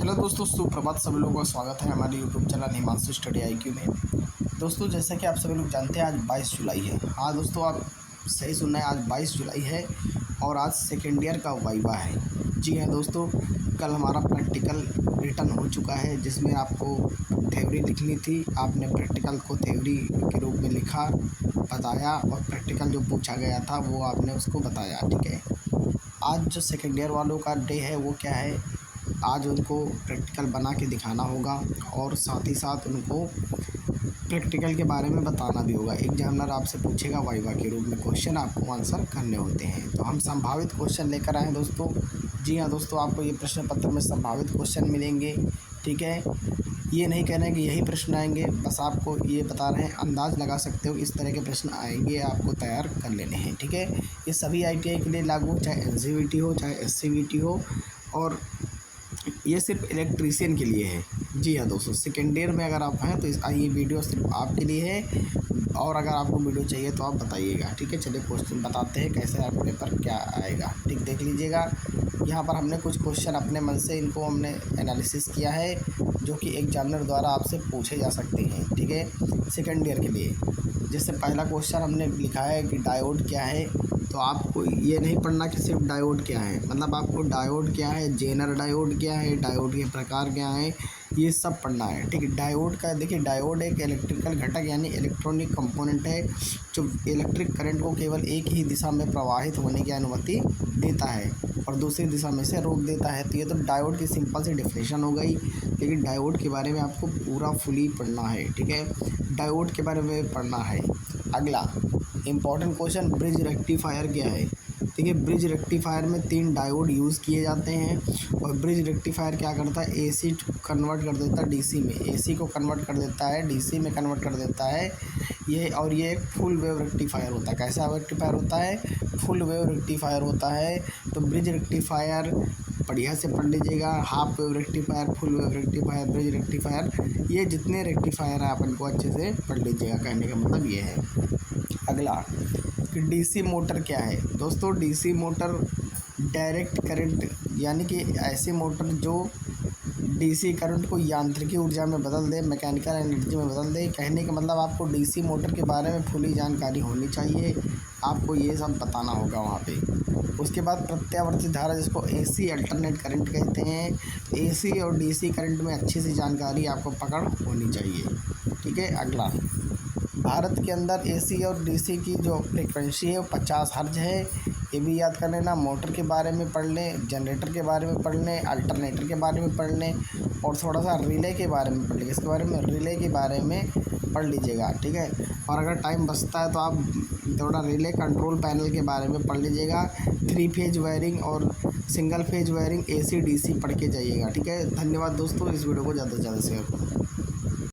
Hello दोस्तों, सुप्रभात। सभी लोगों का स्वागत है हमारे YouTube channel Himanshu study IQ में। दोस्तों, जैसा कि आप सभी लोग जानते हैं, आज 22 जुलाई है। हाँ दोस्तों, आप सही सुन रहे हैं, आज 22 जुलाई है और आज सेकेंड ईयर का वाइवा है। जी हाँ दोस्तों, कल हमारा प्रैक्टिकल रिटर्न हो चुका है, जिसमें आपको थ्योरी लिखनी थी। आपने प्रैक्टिकल को थ्योरी के रूप में लिखा, बताया और प्रैक्टिकल जो पूछा गया था वो आपने उसको बताया। ठीक है, आज जो सेकेंड ईयर वालों का डे है वो क्या है, आज उनको प्रैक्टिकल बना के दिखाना होगा और साथ ही साथ उनको प्रैक्टिकल के बारे में बताना भी होगा। एग्जामिनर आपसे पूछेगा वाइवा के रूप में, क्वेश्चन आपको आंसर करने होते हैं। तो हम संभावित क्वेश्चन लेकर आए हैं दोस्तों। जी हाँ दोस्तों, आपको ये प्रश्न पत्र में संभावित क्वेश्चन मिलेंगे। ठीक है, ये नहीं कह रहे हैं कि यही प्रश्न आएंगे, बस आपको ये बता रहे हैं, अंदाज़ लगा सकते हो इस तरह के प्रश्न आएंगे, आपको तैयार कर लेने हैं। ठीक है, ये सभी ITI के लिए लागू, चाहे NCVT हो चाहे SCVT हो, और ये सिर्फ इलेक्ट्रीशियन के लिए है। जी हाँ दोस्तों, सेकेंड ईयर में अगर आप हैं तो ये वीडियो सिर्फ आपके लिए है, और अगर आपको वीडियो चाहिए तो आप बताइएगा। ठीक है, चलिए क्वेश्चन बताते हैं कैसे आपके पेपर क्या आएगा। ठीक, देख लीजिएगा, यहाँ पर हमने कुछ क्वेश्चन अपने मन से इनको हमने एनालिसिस किया है, जो कि एग्जामिनर द्वारा आपसे पूछे जा सकते हैं। ठीक है, सेकेंड ईयर के लिए। जैसे पहला क्वेश्चन हमने लिखा है कि डायोड क्या है, तो आपको ये नहीं पढ़ना कि सिर्फ डायोड क्या है, मतलब आपको डायोड क्या है, जेनर डायोड क्या है, डायोड के प्रकार क्या है, ये सब पढ़ना है। ठीक है, डायोड का देखिए, डायोड एक इलेक्ट्रिकल घटक यानी इलेक्ट्रॉनिक कंपोनेंट है, जो इलेक्ट्रिक करंट को केवल एक ही दिशा में प्रवाहित होने की अनुमति देता है और दूसरी दिशा में से रोक देता है। तो ये तो डायोड की सिंपल सी डेफिनेशन हो गई, लेकिन डायोड के बारे में आपको पूरा फुली पढ़ना है। ठीक है, डायोड के बारे में पढ़ना है। अगला इम्पॉर्टेंट क्वेश्चन, ब्रिज रेक्टिफायर क्या है। देखिए, ब्रिज रेक्टिफायर में 3 डायोड यूज़ किए जाते हैं, और ब्रिज रेक्टिफायर क्या करता है, AC कन्वर्ट कर देता है DC में, AC को कन्वर्ट कर देता है DC में, कन्वर्ट कर देता है ये। और ये एक फुल वेव रेक्टिफायर होता है। कैसा रेक्टिफायर होता है, फुल वेव रेक्टिफायर होता है। तो ब्रिज रेक्टिफायर बढ़िया से पढ़ लीजिएगा, half wave rectifier, full wave rectifier, bridge rectifier, ये जितने रेक्टिफायर हैं आप इनको अच्छे से पढ़ लीजिएगा। कहने का मतलब ये है। अगला कि DC मोटर क्या है। दोस्तों, DC मोटर डायरेक्ट करंट, यानी कि ऐसी मोटर जो DC करंट को यांत्रिकी ऊर्जा में बदल दे, मैकेनिकल एनर्जी में बदल दे। कहने का मतलब आपको DC मोटर के बारे में पूरी जानकारी होनी चाहिए, आपको ये सब बताना होगा वहाँ पे। उसके बाद प्रत्यावर्ती धारा, जिसको AC अल्टरनेट करंट कहते हैं। AC और DC करंट में अच्छी सी जानकारी आपको पकड़ होनी चाहिए। ठीक है, अगला, भारत के अंदर AC और DC की जो फ्रिक्वेंसी है वो 50 हर्ज है। ये भी याद कर लेना। मोटर के बारे में पढ़ लें, जनरेटर के बारे में पढ़ लें, अल्टरनेटर के बारे में पढ़ लें, और थोड़ा सा रिले के बारे में पढ़ लें। इसके बारे में, रिले के बारे में पढ़ लीजिएगा। ठीक है, और अगर टाइम बचता है तो आप थोड़ा रिले कंट्रोल पैनल के बारे में पढ़ लीजिएगा। 3 फेज वायरिंग और single phase wiring AC DC पढ़ के जाइएगा। ठीक है, धन्यवाद दोस्तों, इस वीडियो को ज़्यादा से ज़्यादा शेयर करो।